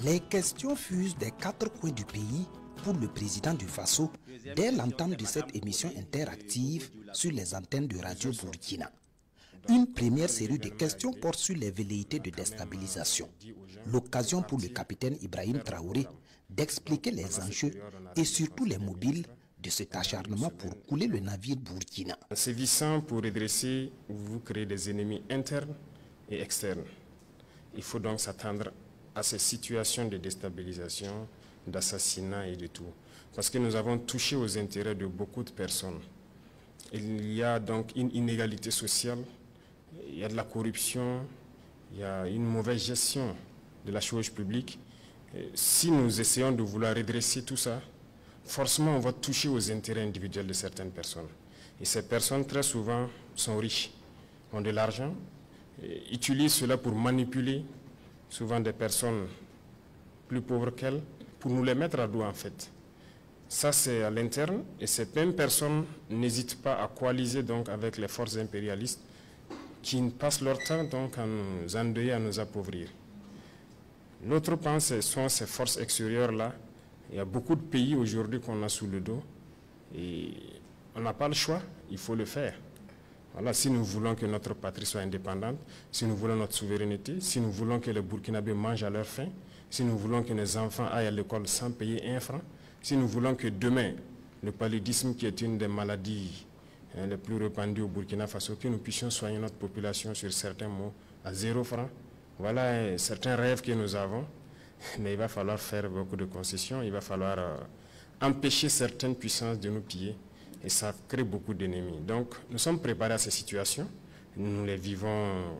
Les questions fusent des quatre coins du pays pour le président du Faso dès l'entame de cette émission interactive sur les antennes de Radio Burkina. Une première série de questions porte sur les velléités de déstabilisation. L'occasion pour le capitaine Ibrahim Traoré d'expliquer les enjeux et surtout les mobiles de cet acharnement pour couler le navire Burkina. En sévissant pour redresser, vous créez des ennemis internes et externes. Il faut donc s'attendre à ces situations de déstabilisation, d'assassinat et de tout. Parce que nous avons touché aux intérêts de beaucoup de personnes. Il y a donc une inégalité sociale, il y a de la corruption, il y a une mauvaise gestion de la chose publique. Et si nous essayons de vouloir redresser tout ça, forcément on va toucher aux intérêts individuels de certaines personnes. Et ces personnes très souvent sont riches, ont de l'argent, utilisent cela pour manipuler souvent des personnes plus pauvres qu'elles, pour nous les mettre à dos en fait. Ça c'est à l'interne et ces mêmes personnes n'hésitent pas à coaliser donc avec les forces impérialistes qui passent leur temps donc à nous endeuiller, à nous appauvrir. L'autre point, ce sont ces forces extérieures-là. Il y a beaucoup de pays aujourd'hui qu'on a sous le dos et on n'a pas le choix, il faut le faire. Voilà, si nous voulons que notre patrie soit indépendante, si nous voulons notre souveraineté, si nous voulons que les Burkinabés mangent à leur faim, si nous voulons que nos enfants aillent à l'école sans payer un franc, si nous voulons que demain, le paludisme qui est une des maladies les plus répandues au Burkina Faso, que nous puissions soigner notre population sur certains mots à 0 franc. Voilà certains rêves que nous avons, mais il va falloir faire beaucoup de concessions, il va falloir empêcher certaines puissances de nous piller et ça crée beaucoup d'ennemis. Donc nous sommes préparés à ces situations, nous les vivons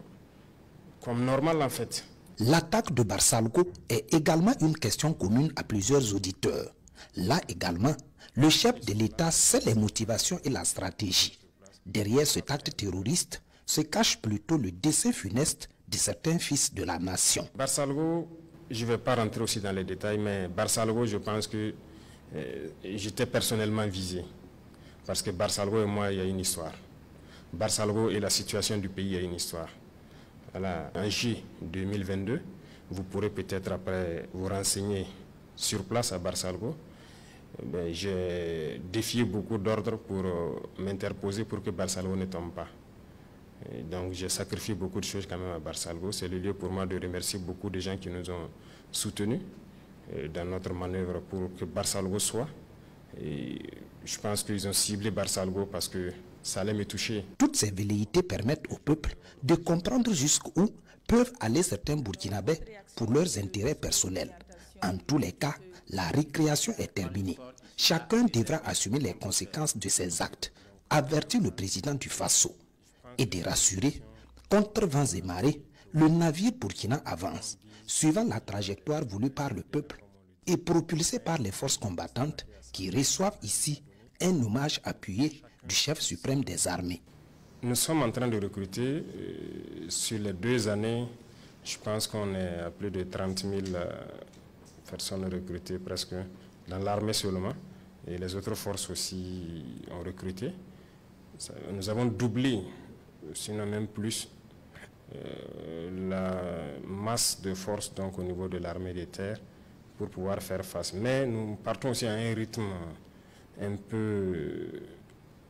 comme normal en fait. L'attaque de Barsalgo est également une question commune à plusieurs auditeurs. Là également, le chef de l'État sait les motivations et la stratégie. Derrière cet acte terroriste se cache plutôt le dessein funeste de certains fils de la nation. Barsalgo, je ne vais pas rentrer aussi dans les détails, mais Barsalgo, je pense que j'étais personnellement visé. Parce que Barsalgo et moi, il y a une histoire. Barsalgo et la situation du pays, il y a une histoire. Voilà, en juillet 2022, vous pourrez peut-être après vous renseigner sur place à Barsalgo. J'ai défié beaucoup d'ordres pour m'interposer pour que Barsalgo ne tombe pas. Et donc j'ai sacrifié beaucoup de choses quand même à Barsalgo. C'est le lieu pour moi de remercier beaucoup de gens qui nous ont soutenus dans notre manœuvre pour que Barsalgo soit. Et je pense qu'ils ont ciblé Barsalgo parce que ça allait me toucher. Toutes ces velléités permettent au peuple de comprendre jusqu'où peuvent aller certains Burkinabés pour leurs intérêts personnels. En tous les cas, la récréation est terminée. Chacun devra assumer les conséquences de ses actes, avertit le président du Faso. Et de rassurer, contre vents et marées, le navire Burkina avance, suivant la trajectoire voulue par le peuple et propulsé par les forces combattantes qui reçoivent ici un hommage appuyé du chef suprême des armées. Nous sommes en train de recruter, sur les 2 années, je pense qu'on est à plus de 30 000 personnes recrutées presque, dans l'armée seulement, et les autres forces aussi ont recruté. Nous avons doublé, sinon même plus, la masse de forces donc, au niveau de l'armée des terres pour pouvoir faire face. Mais nous partons aussi à un rythme un peu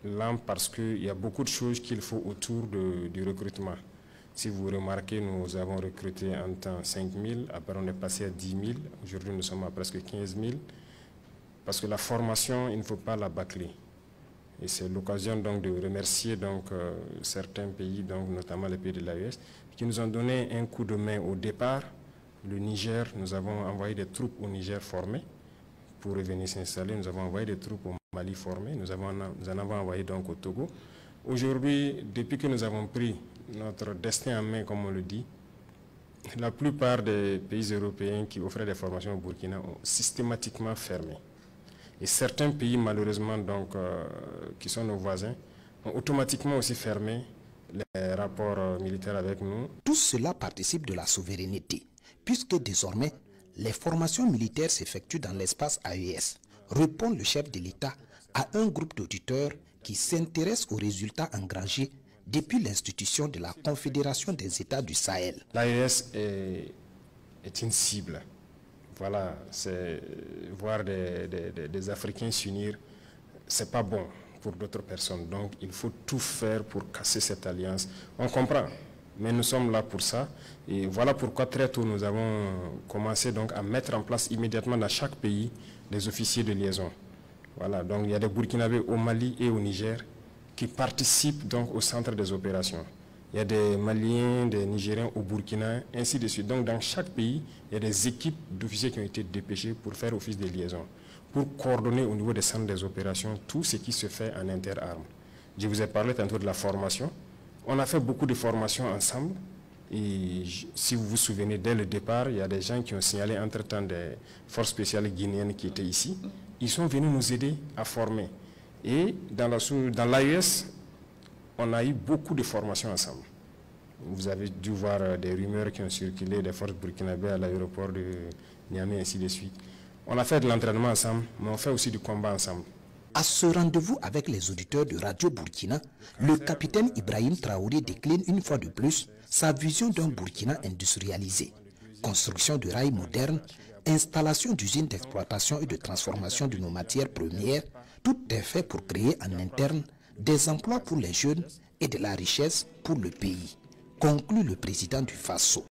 lent parce qu'il y a beaucoup de choses qu'il faut autour du recrutement. Si vous remarquez, nous avons recruté en temps 5 000, après on est passé à 10 000, aujourd'hui nous sommes à presque 15 000, parce que la formation, il ne faut pas la bâcler. Et c'est l'occasion donc de remercier donc, certains pays, donc, notamment les pays de l'AES, qui nous ont donné un coup de main au départ. Le Niger, nous avons envoyé des troupes au Niger formées pour revenir s'installer. Nous avons envoyé des troupes au Mali formées. Nous en avons envoyé donc au Togo. Aujourd'hui, depuis que nous avons pris notre destin en main, comme on le dit, la plupart des pays européens qui offraient des formations au Burkina ont systématiquement fermé. Et certains pays, malheureusement, donc, qui sont nos voisins, ont automatiquement aussi fermé les rapports militaires avec nous. Tout cela participe de la souveraineté, puisque désormais, les formations militaires s'effectuent dans l'espace AES, répond le chef de l'État à un groupe d'auditeurs qui s'intéressent aux résultats engrangés depuis l'institution de la Confédération des États du Sahel. L'AES est une cible voilà, c'est voir des Africains s'unir, c'est pas bon pour d'autres personnes. Donc il faut tout faire pour casser cette alliance. On comprend, mais nous sommes là pour ça. Et voilà pourquoi très tôt nous avons commencé donc à mettre en place immédiatement dans chaque pays des officiers de liaison. Voilà, donc il y a des Burkinabés au Mali et au Niger qui participent donc au centre des opérations. Il y a des Maliens, des Nigériens au Burkina, ainsi de suite. Donc dans chaque pays, il y a des équipes d'officiers qui ont été dépêchés pour faire office de liaison, pour coordonner au niveau des centres des opérations tout ce qui se fait en interarmes. Je vous ai parlé tantôt de la formation. On a fait beaucoup de formations ensemble. Et si vous vous souvenez, dès le départ, il y a des gens qui ont signalé entre-temps des forces spéciales guinéennes qui étaient ici. Ils sont venus nous aider à former. Et dans l'AES, on a eu beaucoup de formations ensemble. Vous avez dû voir des rumeurs qui ont circulé des forces burkinabées à l'aéroport de Niamey, ainsi de suite. On a fait de l'entraînement ensemble, mais on fait aussi du combat ensemble. À ce rendez-vous avec les auditeurs de Radio Burkina, le capitaine Ibrahim Traoré décline une fois de plus sa vision d'un Burkina industrialisé. Construction de rails modernes, installation d'usines d'exploitation et de transformation de nos matières premières, tout est fait pour créer en interne des emplois pour les jeunes et de la richesse pour le pays, conclut le président du FASO.